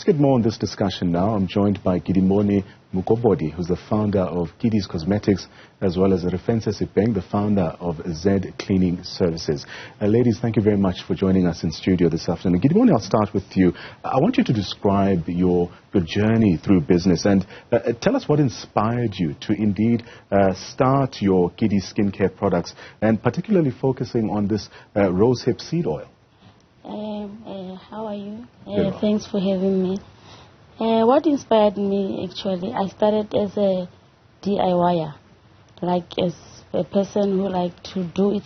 get more on this discussion now. I'm joined by Kedibone Mokobodi, who's the founder of Kedi's Cosmetics, as well as Refentse Sepeng, the founder of Z Cleaning Services. Ladies, thank you very much for joining us in studio this afternoon. Kedibone, I'll start with you. I want you to describe your journey through business and tell us what inspired you to indeed start your Kedi skincare products, and particularly focusing on this rosehip seed oil. How are you? Thanks for having me. What inspired me, actually, I started as a DIYer, like as a person who liked to do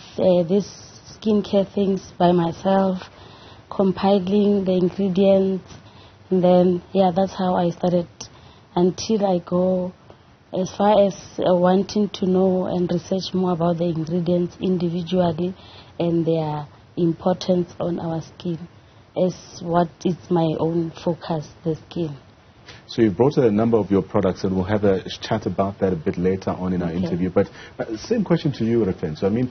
these skincare things by myself, compiling the ingredients, and then, that's how I started, until I go as far as wanting to know and research more about the ingredients individually and their importance on our skin, as what is my own focus, the skin. So you brought a number of your products, and we'll have a chat about that a bit later on in our interview. But same question to you, Refentse. I mean,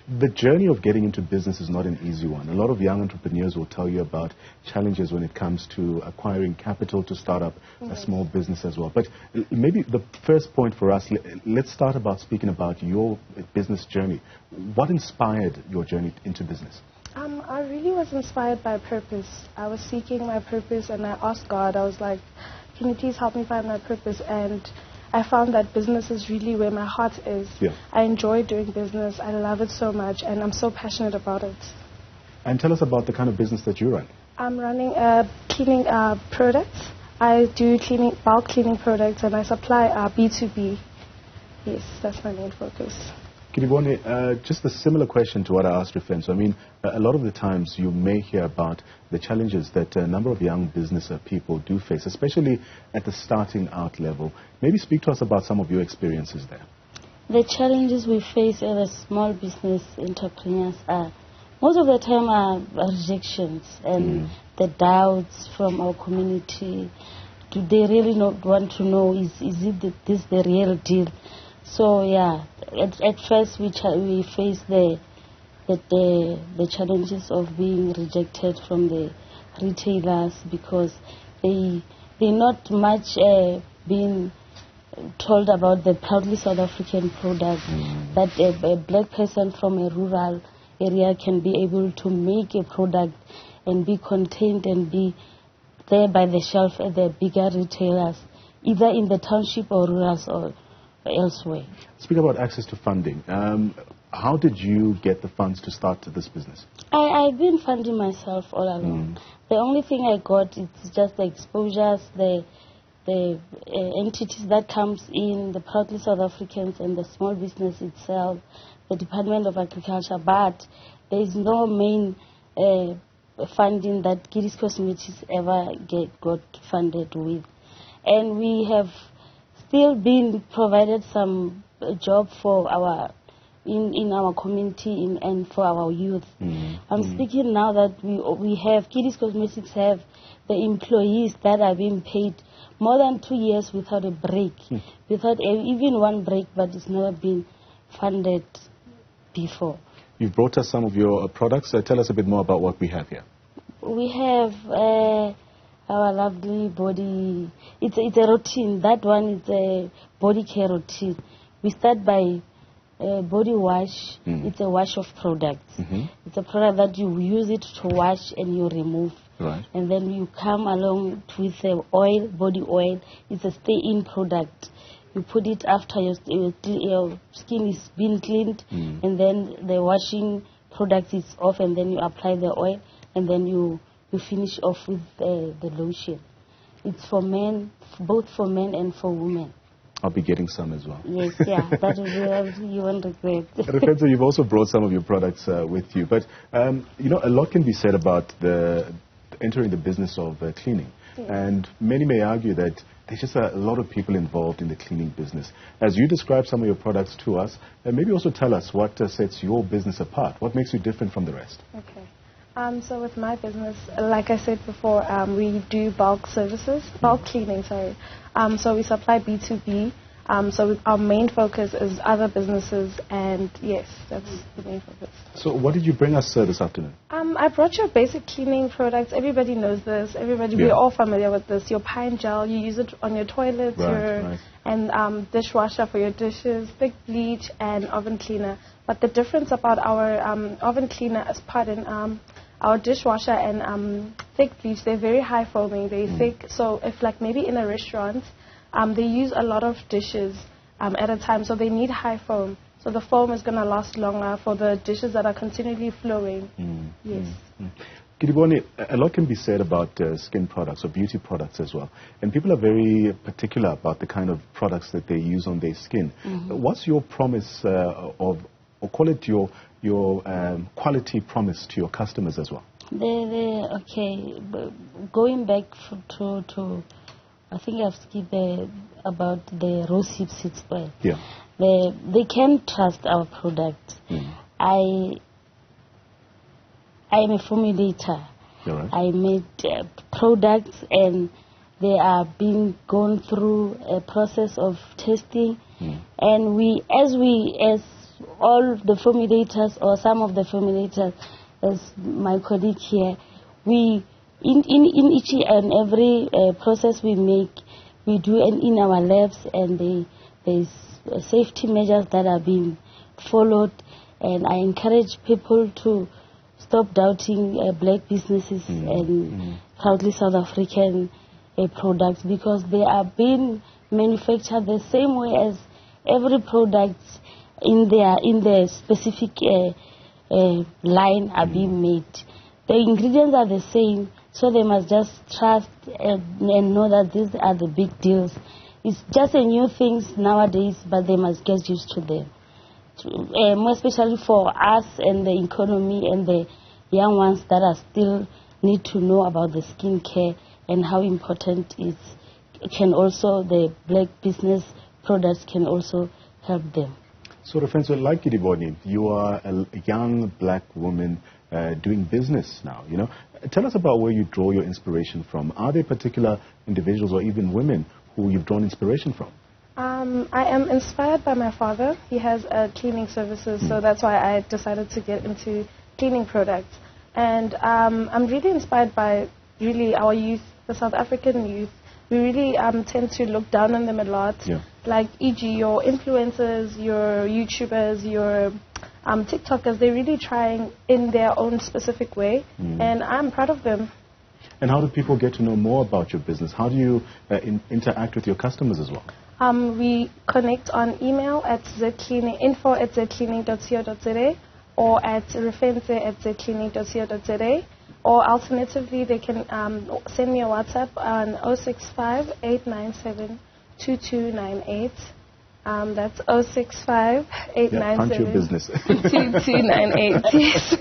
the journey of getting into business is not an easy one. A lot of young entrepreneurs will tell you about challenges when it comes to acquiring capital to start up a small business as well. But maybe the first point for us, let's start about speaking about your business journey. What inspired your journey into business? I really was inspired by purpose. I was seeking my purpose, and I asked God, I was like, can you please help me find my purpose? And I found that business is really where my heart is. I enjoy doing business. I love it so much, and I'm so passionate about it. And tell us about the kind of business that you run. I'm running cleaning products. I do bulk cleaning products, and I supply B2B. Yes, that's my main focus. Kedibone, just a similar question to what I asked Refentse. I mean, a lot of the times you may hear about the challenges that a number of young business people do face, especially at the starting out level. Maybe speak to us about some of your experiences there. The challenges we face as small business entrepreneurs are, most of the time, are rejections and the doubts from our community. Do they really not want to know, is this the real deal? So at first we face the challenges of being rejected from the retailers, because they're not much being told about the proudly South African product, that a black person from a rural area can be able to make a product and be contained and be there by the shelf at the bigger retailers, either in the township or rurals or elsewhere. Speak about access to funding. How did you get the funds to start this business? I've been funding myself all along. The only thing I got is just the exposures, the entities that comes in, the proudly South Africans and the small business itself, the Department of Agriculture, but there is no main funding that Kedi's Cosmetics ever got funded with. And we have still been provided some job for in our community and for our youth. I'm speaking now that we have, Kedi's Cosmetics have the employees that are being paid more than 2 years without a break, without even one break, but it's never been funded before. You've brought us some of your products. Tell us a bit more about what we have here. We have our lovely body, it's a routine. That one is a body care routine. We start by body wash. It's a wash of products. It's a product that you use it to wash and you remove. And then you come along with oil, body oil. It's a stay-in product. You put it after your skin is been cleaned, and then the washing product is off, and then you apply the oil, and then you finish off with the lotion. It's for men, both for men and for women. I'll be getting some as well. Yes, that is you won't regret. Refentse, you've also brought some of your products with you, but you know, a lot can be said about entering the business of cleaning, and many may argue that there's just a lot of people involved in the cleaning business. As you describe some of your products to us, maybe also tell us what sets your business apart. What makes you different from the rest? Okay. So with my business, like I said before, we do bulk services, bulk cleaning, sorry. So we supply B2B. So our main focus is other businesses, and yes, that's the main focus. So what did you bring us this afternoon? I brought your basic cleaning products. Everybody knows this. We're all familiar with this. Your pine gel, you use it on your toilets, and dishwasher for your dishes, thick bleach, and oven cleaner. But the difference about our oven cleaner, our dishwasher and thick bleach, they're very high foaming, they're thick. So if like maybe in a restaurant, they use a lot of dishes at a time, so they need high foam. So the foam is going to last longer for the dishes that are continually flowing. Yes. Kedibone, a lot can be said about skin products or beauty products as well. And people are very particular about the kind of products that they use on their skin. What's your promise or call it your quality promise to your customers as well? Okay, going back to I think I've skipped about the rose hip seed oil. Yeah. They can trust our product. I'm a formulator. Right. I made products, and they are being gone through a process of testing. And as all the formulators, or some of the formulators, as my colleague here, we in each and every process we make, we do in our labs, and there's safety measures that are being followed. And I encourage people to stop doubting black businesses and proudly South African products, because they are being manufactured the same way as every product in their specific line are being made. The ingredients are the same, so they must just trust and know that these are the big deals. It's just a new things nowadays, but they must get used to them. More especially for us and the economy and the young ones that are still need to know about the skincare and how important it can also, the black business products can also help them. So, Refentse, like Kedibone, you are a young black woman doing business now. You know, tell us about where you draw your inspiration from. Are there particular individuals or even women who you've drawn inspiration from? I am inspired by my father. He has cleaning services, so that's why I decided to get into cleaning products. And I'm really inspired by our youth, the South African youth. We really tend to look down on them a lot. Yeah. Like, e.g., your influencers, your YouTubers, your TikTokers, they're really trying in their own specific way, and I'm proud of them. And how do people get to know more about your business? How do you interact with your customers as well? We connect on email at info@zcleaning.co.za or at refentse@zcleaning.co.za, or alternatively they can send me a WhatsApp on 065-897-2298. That's 065-897-2298. Yes.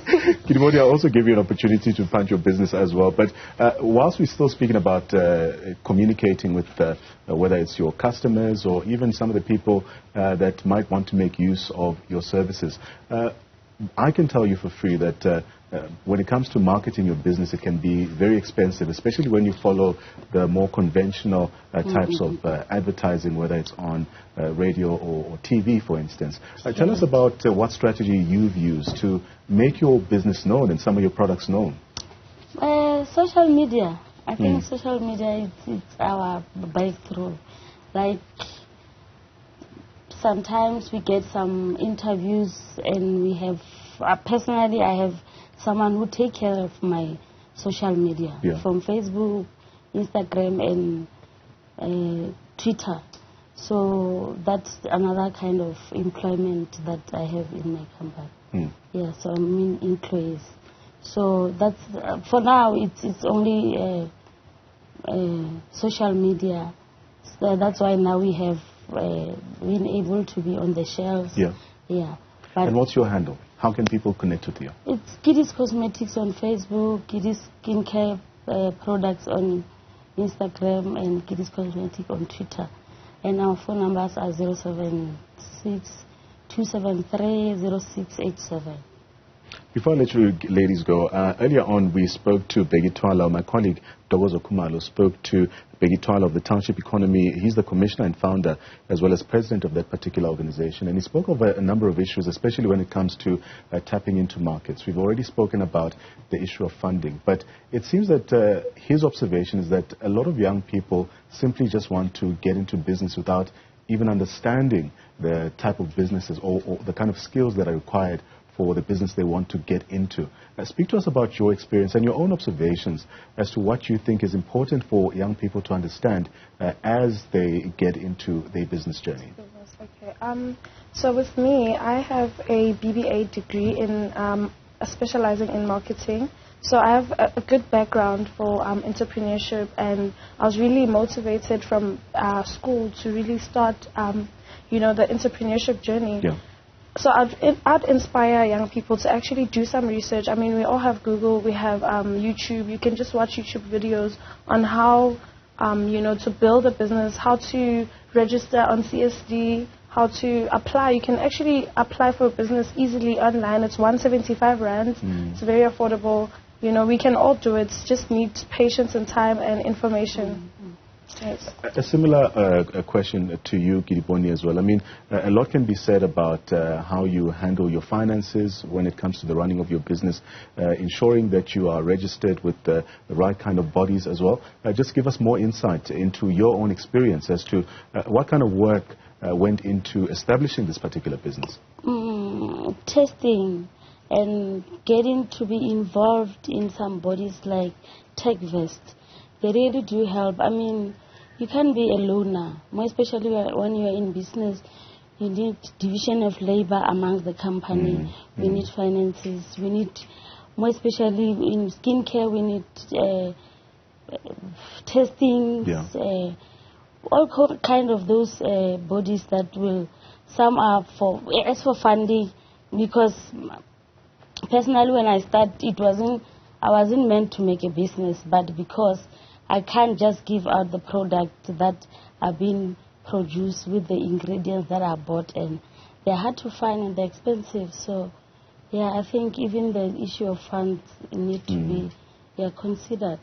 Kedibone, I'll also give you an opportunity to punch your business as well. But whilst we're still speaking about communicating with whether it's your customers or even some of the people that might want to make use of your services, I can tell you for free that when it comes to marketing your business, it can be very expensive, especially when you follow the more conventional types of advertising, whether it's on radio or TV, for instance. Tell us about what strategy you've used to make your business known and some of your products known. Social media. I think social media is our breakthrough. Like, sometimes we get some interviews, and we have, personally, I have someone who take care of my social media, from Facebook, Instagram, and Twitter. So that's another kind of employment that I have in my company. Yeah, so I mean employees. So that's for now. It's only social media. So that's why now we have been able to be on the shelves. Yeah. But and what's your handle? How can people connect with you? It's Kedi's Cosmetics on Facebook, Kedi's Skincare Products on Instagram, and Kedi's Cosmetics on Twitter. And our phone numbers are 076-273-0687. Before I let you ladies go, earlier on we spoke to Begi Twala. My colleague Dogozo Kumalo spoke to Begi Twala of the Township Economy. He's the commissioner and founder as well as president of that particular organization. And he spoke of a number of issues, especially when it comes to tapping into markets. We've already spoken about the issue of funding. But it seems that his observation is that a lot of young people simply just want to get into business without even understanding the type of businesses or the kind of skills that are required for the business they want to get into. Speak to us about your experience and your own observations as to what you think is important for young people to understand as they get into their business journey. Okay. So with me, I have a BBA degree in specializing in marketing. So I have a good background for entrepreneurship, and I was really motivated from school to really start, the entrepreneurship journey. Yeah. So I'd inspire young people to actually do some research. I mean, we all have Google, we have YouTube. You can just watch YouTube videos on how, to build a business, how to register on CSD, how to apply. You can actually apply for a business easily online. It's 175 Rand. It's very affordable. We can all do it. Just need patience and time and information. Yes. A similar question to you, Kedibone, as well. I mean, a lot can be said about how you handle your finances when it comes to the running of your business, ensuring that you are registered with the right kind of bodies as well. Just give us more insight into your own experience as to what kind of work went into establishing this particular business. Testing and getting to be involved in some bodies like TechVest. They really do help. I mean, you can't be a loner, more especially when you're in business. You need division of labor amongst the company. We need finances. We need, more especially in skincare, we need testing, all kind of those bodies that will, some are for, as for funding, because personally when I started, I wasn't meant to make a business, but because I can't just give out the product that are being produced with the ingredients that are bought, and they're hard to find and they're expensive. So, I think even the issue of funds need to be considered.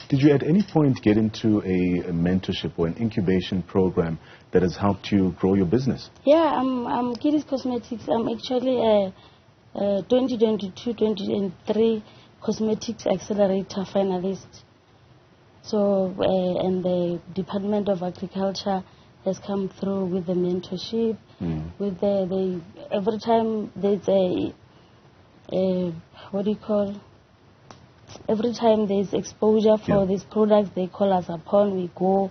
Did you at any point get into a mentorship or an incubation program that has helped you grow your business? Yeah, I'm Kedi's Cosmetics. I'm actually a 2022-2023 Cosmetics Accelerator finalist. So, and the Department of Agriculture has come through with the mentorship. With every time there's every time there's exposure for these products, they call us upon, we go.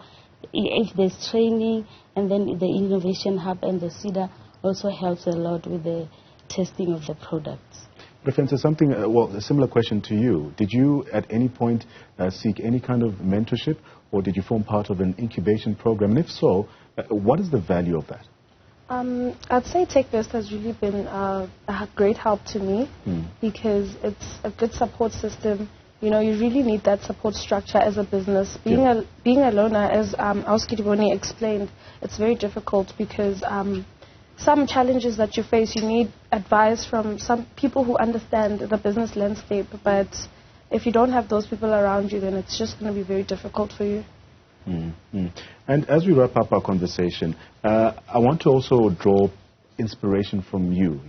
If there's training, and then the Innovation Hub and the CEDA also helps a lot with the testing of the products. Refentse, a similar question to you. Did you at any point seek any kind of mentorship, or did you form part of an incubation program? And if so, what is the value of that? I'd say TechVest has really been a great help to me because it's a good support system. You really need that support structure as a business. Being a loner, as Kedibone explained, it's very difficult because some challenges that you face, you need advice from some people who understand the business landscape. But if you don't have those people around you, then it's just going to be very difficult for you. And as we wrap up our conversation, I want to also draw inspiration from you.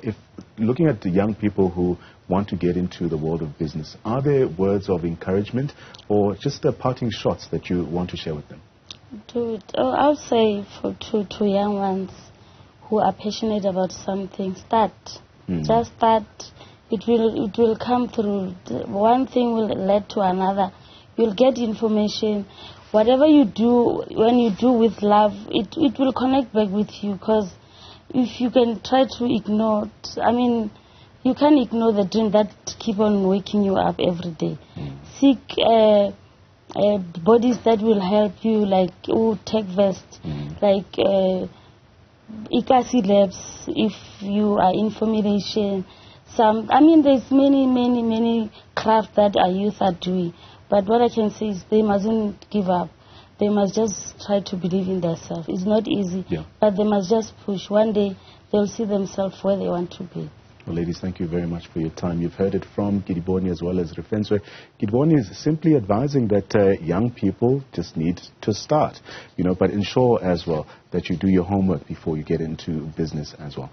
If looking at the young people who want to get into the world of business, are there words of encouragement or just parting shots that you want to share with them? I would say to young ones who are passionate about something, start. Just start. It will come through. One thing will lead to another. You'll get information. Whatever you do, when you do with love, it will connect back with you. Because if you can try to ignore, you can't ignore the dream that keep on waking you up every day. Seek bodies that will help you, like TechVest, like Ikasi Labs, if you are in formulation. There's many crafts that our youth are doing. But what I can say is they mustn't give up. They must just try to believe in themselves. It's not easy, but they must just push. One day they'll see themselves where they want to be. Well, ladies, thank you very much for your time. You've heard it from Kedibone as well as Refentse. Kedibone is simply advising that young people just need to start, but ensure as well that you do your homework before you get into business as well.